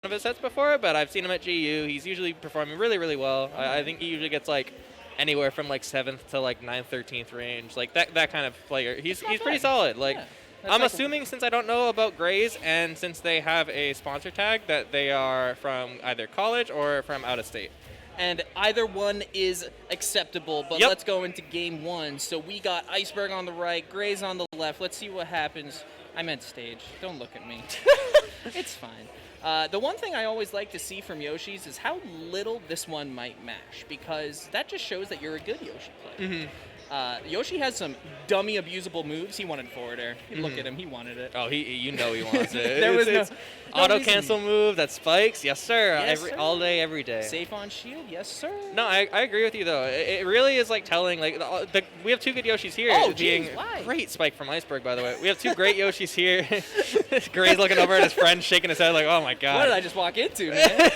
of his sets before, but I've seen him at GU. He's usually performing really, really well. I think he usually gets like anywhere from like 7th to like 9th, 13th range, like that kind of player. He's pretty solid. Like I'm assuming, since I don't know about GraZe and since they have a sponsor tag, that they are from either college or from out of state. And either one is acceptable, but let's go into game one. So we got Iceberg on the right, GraZe on the left. Let's see what happens. I meant stage. Don't look at me. It's fine. The one thing I always like to see from Yoshi's is how little this one might mash, because that just shows that you're a good Yoshi player. Mm-hmm. Yoshi has some dummy abusable moves. He wanted forward air. Look at him. He wanted it. Oh, you know he wants it. There was no auto cancel move that spikes. Yes, sir. Yes, sir. All day, every day. Safe on shield. Yes, sir. No, I agree with you though. It really is like telling. Like we have two good Yoshis here. Oh, being geez, why? Great spike from Iceberg, by the way. We have two great Yoshis here. GraZe looking over at his friend, shaking his head like, "Oh my god." What did I just walk into, man?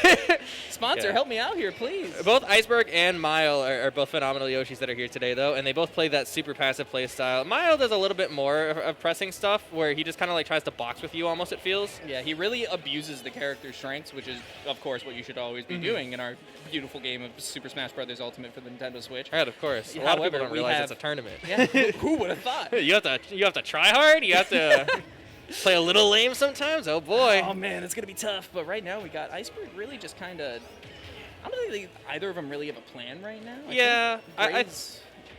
Sponsor, help me out here, please. Both Iceberg and Mile are both phenomenal Yoshis that are here today, though, and they both play that super passive play style. Mile does a little bit more of pressing stuff, where he just kind of like tries to box with you almost, it feels. Yeah, he really abuses the character's strengths, which is, of course, what you should always be doing in our beautiful game of Super Smash Bros. Ultimate for the Nintendo Switch. Right, of course. A lot of people don't realize it's a tournament. Yeah, who would have thought? You have to try hard. You have to play a little lame sometimes. Oh boy. Oh man, it's gonna be tough. But right now we got Iceberg really just kind of. I don't think either of them really have a plan right now.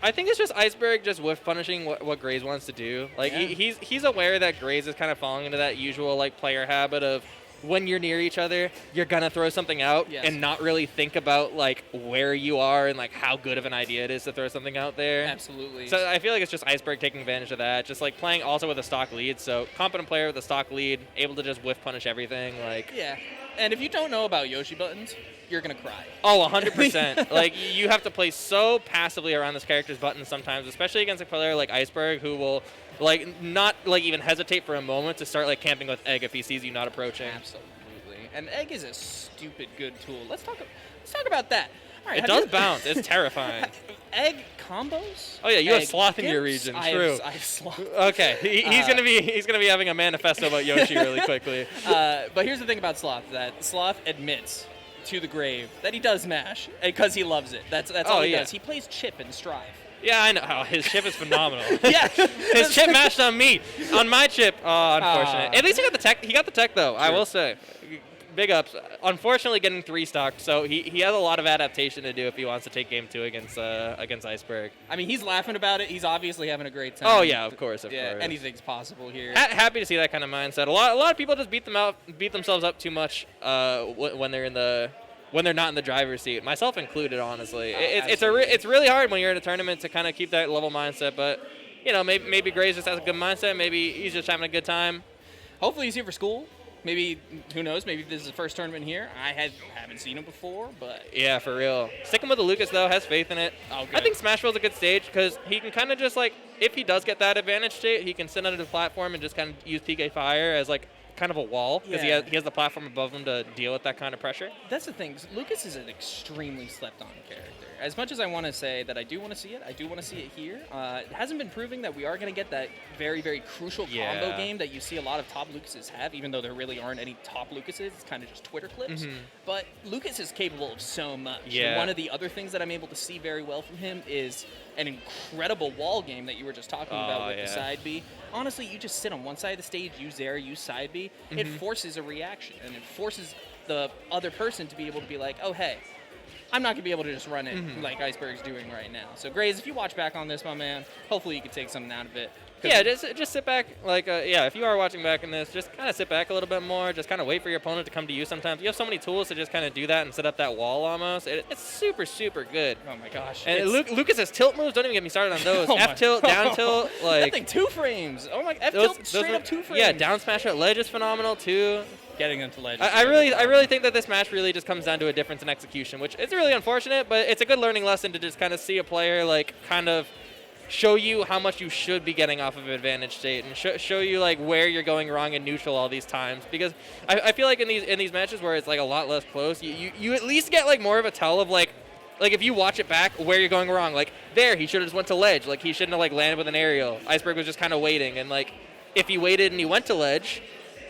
I think it's just Iceberg just whiff punishing what GraZe wants to do. Like he's aware that GraZe is kind of falling into that usual like player habit of, when you're near each other, you're gonna throw something out and not really think about like where you are and like how good of an idea it is to throw something out there. Absolutely. So I feel like it's just Iceberg taking advantage of that, just like playing also with a stock lead. So competent player with a stock lead, able to just whiff punish everything. Like and if you don't know about Yoshi buttons, you're gonna cry. Oh, 100%. Like you have to play so passively around this character's buttons sometimes, especially against a player like Iceberg, who will like not like even hesitate for a moment to start like camping with Egg if he sees you not approaching. Absolutely. And Egg is a stupid good tool. Let's talk about that. All right, it does bounce. It's terrifying. Egg combos? Oh yeah, you have Sloth in your region. True. I have Sloth. Okay, he's gonna be having a manifesto about Yoshi really quickly. But here's the thing about Sloth: that Sloth admits to the grave that he does mash because he loves it. That's all he does. He plays Chip and Strive. Yeah, I know. Oh, his chip is phenomenal. Yeah, his chip mashed on me, on my chip. Oh, unfortunate. At least he got the tech. He got the tech though. True. I will say. Big ups. Unfortunately, getting 3-stocked, so he has a lot of adaptation to do if he wants to take game 2 against Iceberg. I mean, he's laughing about it. He's obviously having a great time. Oh yeah, of course. Anything's possible here. Happy to see that kind of mindset. A lot of people just beat themselves up too much when they're not in the driver's seat, myself included. Honestly, it's really hard when you're in a tournament to kind of keep that level mindset. But you know, maybe GraZe just has a good mindset. Maybe he's just having a good time. Hopefully, he's here for school. Maybe, who knows, maybe this is the first tournament here. I haven't seen him before, but... Yeah, for real. Sticking with the Lucas, though, has faith in it. Oh, good. I think Smash Bros. Is a good stage because he can kind of just, like, if he does get that advantage state, he can sit under the platform and just kind of use PK Fire as, like, kind of a wall because he has the platform above him to deal with that kind of pressure. That's the thing. Lucas is an extremely slept-on character. As much as I want to say that I do want to see it, I do want to see it here. It hasn't been proving that we are going to get that very, very crucial combo game that you see a lot of top Lucases have, even though there really aren't any top Lucases. It's kind of just Twitter clips. Mm-hmm. But Lucas is capable of so much. Yeah. And one of the other things that I'm able to see very well from him is an incredible wall game that you were just talking about with the side B. Honestly, you just sit on one side of the stage, use Zera, use side B. Mm-hmm. It forces a reaction, and it forces the other person to be able to be like, oh, hey, I'm not going to be able to just run it like Iceberg's doing right now. So, GraZe, if you watch back on this, my man, hopefully you can take something out of it. Yeah, just sit back. Like, if you are watching back in this, just kind of sit back a little bit more. Just kind of wait for your opponent to come to you sometimes. You have so many tools to just kind of do that and set up that wall almost. It's super, super good. Oh, my gosh. And Lucas's tilt moves, don't even get me started on those. F-tilt, down tilt. Like, that thing 2 frames. Oh, my. F-tilt straight up 2 frames. Yeah, down smash at ledge is phenomenal, too. Getting into ledge. I really think that this match really just comes down to a difference in execution, which is really unfortunate, but it's a good learning lesson to just kind of see a player like kind of show you how much you should be getting off of advantage state and show you like where you're going wrong in neutral all these times, because I feel like in these matches where it's like a lot less close, you at least get like more of a tell of like if you watch it back where you're going wrong. Like there, he should have just went to ledge. Like he shouldn't have like landed with an aerial. Iceberg was just kind of waiting, and like if he waited and he went to ledge,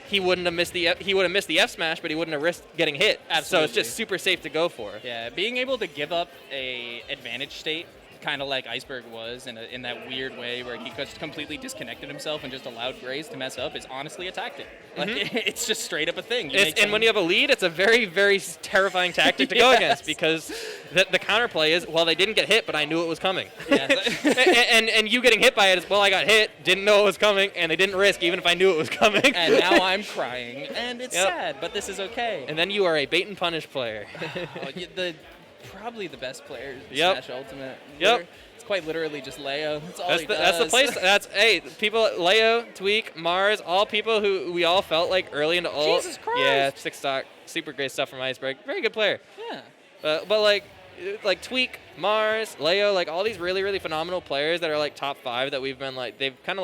he would have missed the F smash, but he wouldn't have risked getting hit. Absolutely. So it's just super safe to go for. Yeah, being able to give up a advantage state, kind of like Iceberg was in that weird way where he just completely disconnected himself and just allowed GraZe to mess up, is honestly a tactic. Like, it's just straight up a thing. And when you have a lead, it's a very, very terrifying tactic to go against, because the counterplay is, well, they didn't get hit, but I knew it was coming. and you getting hit by it is, well, I got hit, didn't know it was coming, and they didn't risk even if I knew it was coming. And now I'm crying, and it's sad, but this is okay. And then you are a bait and punish player. Probably the best player in Yep. Smash Ultimate. Yep. It's quite literally just Leo. That's all he does. That's the place. Hey, people, Leo, Tweak, Mars, all people who we all felt like early into ult. Jesus Christ. Yeah, 6-stock, super great stuff from Iceberg. Very good player. Yeah. But like Tweak, Mars, Leo, like all these really, really phenomenal players that are like top 5 that we've been like, they've kind of like